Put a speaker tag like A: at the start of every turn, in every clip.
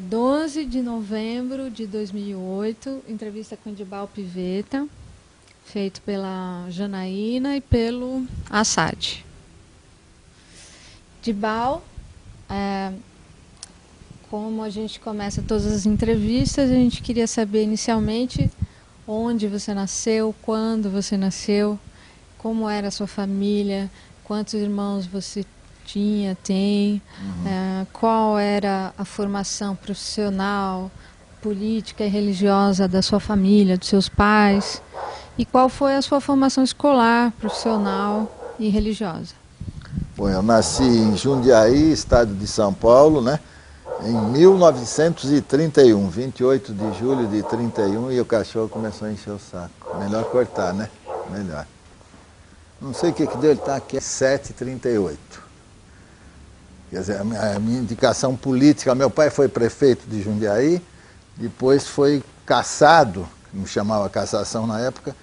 A: 12 de novembro de 2008, entrevista com Dibal Pivetta, feito pela Janaína e pelo Assad. Dibal, como a gente começa todas as entrevistas, a gente queria saber inicialmente onde você nasceu, quando você nasceu, como era a sua família, quantos irmãos você tem, qual era a formação profissional, política e religiosa da sua família, dos seus pais, e qual foi a sua formação escolar, profissional e religiosa.
B: Bom, eu nasci em Jundiaí, estado de São Paulo, né? Em 1931, 28 de julho de 31, e o cachorro começou a encher o saco. Melhor cortar, né? Melhor. Não sei o que deu, ele está aqui, 7h38. Quer dizer, a minha indicação política, meu pai foi prefeito de Jundiaí, depois foi cassado, que me chamava cassação na época,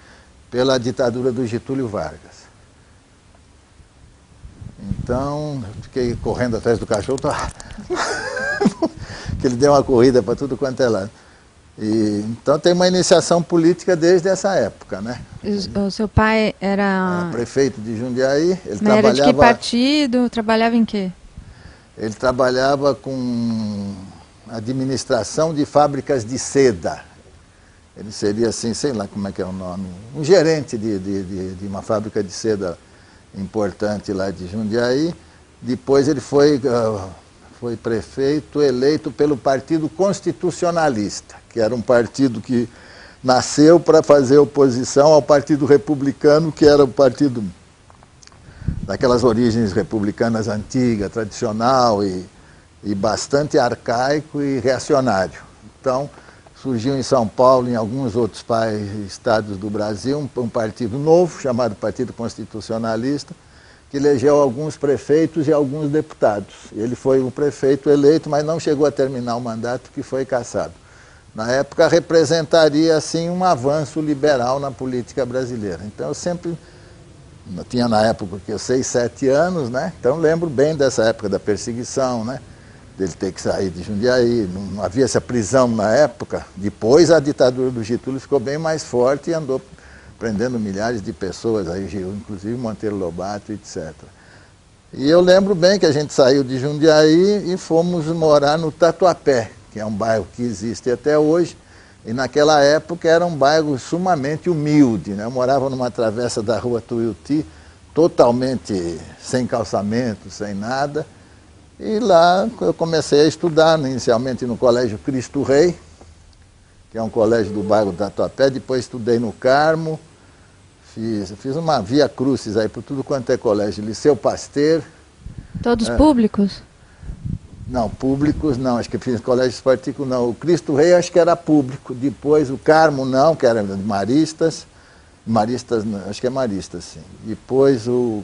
B: pela ditadura do Getúlio Vargas. Então, fiquei correndo atrás do cachorro, que ele deu uma corrida para tudo quanto é lado. Então tem uma iniciação política desde essa época, né?
A: O seu pai era
B: prefeito de Jundiaí. Ele
A: trabalhava... Era de que partido? Trabalhava em quê?
B: Ele trabalhava com administração de fábricas de seda. Ele seria assim, sei lá como é que é o nome, um gerente de uma fábrica de seda importante lá de Jundiaí. Depois ele foi prefeito eleito pelo Partido Constitucionalista, que era um partido que nasceu para fazer oposição ao Partido Republicano, que era o partido daquelas origens republicanas antigas, tradicional e bastante arcaico e reacionário. Então, surgiu em São Paulo e em alguns outros estados do Brasil um partido novo, chamado Partido Constitucionalista, que elegeu alguns prefeitos e alguns deputados. Ele foi um prefeito eleito, mas não chegou a terminar o mandato, que foi cassado. Na época, representaria, assim, um avanço liberal na política brasileira. Então, eu sempre... Eu tinha na época 6, 7 anos, né? Então lembro bem dessa época da perseguição, né? Dele ter que sair de Jundiaí, não havia essa prisão na época. Depois a ditadura do Getúlio ficou bem mais forte e andou prendendo milhares de pessoas, aí, inclusive Monteiro Lobato, etc. E eu lembro bem que a gente saiu de Jundiaí e fomos morar no Tatuapé, que é um bairro que existe até hoje. E naquela época era um bairro sumamente humilde, né? Eu morava numa travessa da rua Tuiuti, totalmente sem calçamento, sem nada. E lá eu comecei a estudar, inicialmente no Colégio Cristo Rei, que é um colégio do bairro do Tatuapé. Depois estudei no Carmo, fiz uma via crucis aí por tudo quanto é colégio. Liceu Pasteur.
A: Todos públicos?
B: Não, públicos não, acho que fiz colégios particulares não. O Cristo Rei acho que era público, depois o Carmo não, que era de Maristas, acho que é Maristas, sim. Depois o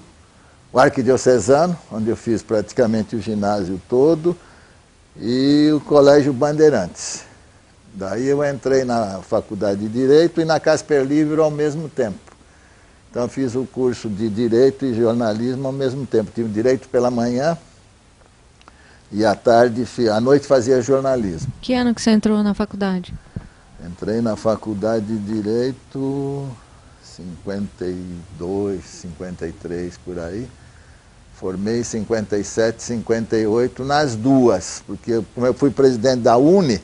B: Arquidiocesano, onde eu fiz praticamente o ginásio todo, e o Colégio Bandeirantes. Daí eu entrei na Faculdade de Direito e na Casper Libero ao mesmo tempo. Então eu fiz o curso de Direito e Jornalismo ao mesmo tempo. Tive Direito pela manhã, e à noite fazia jornalismo.
A: Que ano que você entrou na faculdade?
B: Entrei na faculdade de Direito 52, 53, por aí. Formei em 57, 58, nas duas, porque como eu fui presidente da UNE,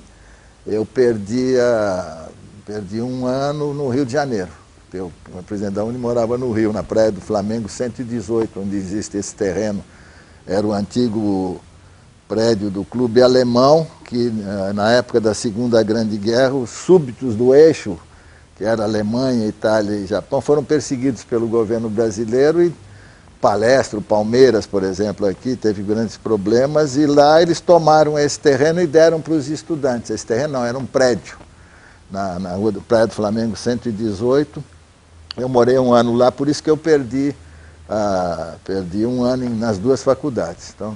B: eu perdi um ano no Rio de Janeiro. Eu, como presidente da UNE, morava no Rio, na Praia do Flamengo 118, onde existe esse terreno. Era o antigo prédio do Clube Alemão, que na época da Segunda Grande Guerra, os súbditos do eixo, que era Alemanha, Itália e Japão, foram perseguidos pelo governo brasileiro e Palestra, Palmeiras, por exemplo, aqui teve grandes problemas e lá eles tomaram esse terreno e deram para os estudantes. Esse terreno não, era um prédio, na rua do Praia do Flamengo 118. Eu morei um ano lá, por isso que eu perdi um ano nas duas faculdades. Então,